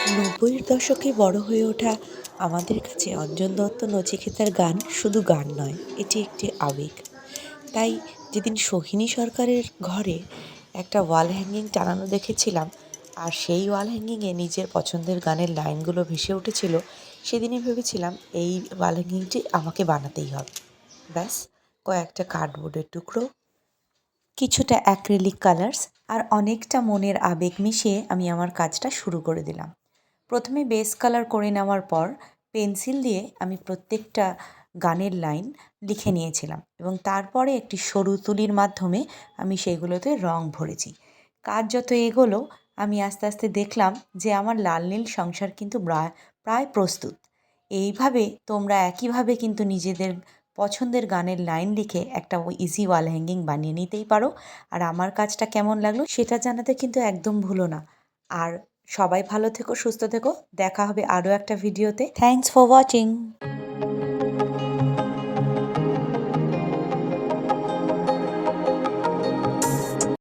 নব্বইয়ের দশকে বড় হয়ে ওঠা আমাদের কাছে অঞ্জন দত্ত নচিকেতার গান শুধু গান নয়, এটি একটি আবেগ। তাই যেদিন সোহিনী সরকারের ঘরে একটা ওয়াল হ্যাঙ্গিং টানানো দেখেছিলাম, আর সেই ওয়াল হ্যাঙ্গিংয়ে নিজের পছন্দের গানের লাইনগুলো ভেসে উঠেছিল, সেদিনই ভেবেছিলাম এই ওয়াল হ্যাঙ্গিংটি আমাকে বানাতেই হবে। ব্যাস, কয়েকটা কার্ডবোর্ডের টুকরো, কিছুটা অ্যাক্রিলিক কালার্স আর অনেকটা মনের আবেগ মিশিয়ে আমি আমার কাজটা শুরু করে দিলাম। প্রথমে বেস কালার করে নেওয়ার পর পেন্সিল দিয়ে আমি প্রত্যেকটা গানের লাইন লিখে নিয়েছিলাম এবং তারপরে একটি সরু তুলির মাধ্যমে আমি সেগুলোতে রং ভরেছি। কাজ যত এগোলো আমি আস্তে আস্তে দেখলাম যে আমার লাল নীল সংসার কিন্তু প্রায় প্রস্তুত। এইভাবে তোমরা একইভাবে কিন্তু নিজেদের পছন্দের গানের লাইন লিখে একটা ইজি ওয়াল হ্যাঙ্গিং বানিয়ে নিতেই পারো। আর আমার কাজটা কেমন লাগলো সেটা জানাতে কিন্তু একদম ভুলো না। আর সবাই ভালো থেকো, সুস্থ থেকো। দেখা হবে আরও একটা ভিডিওতে। Thanks for watching.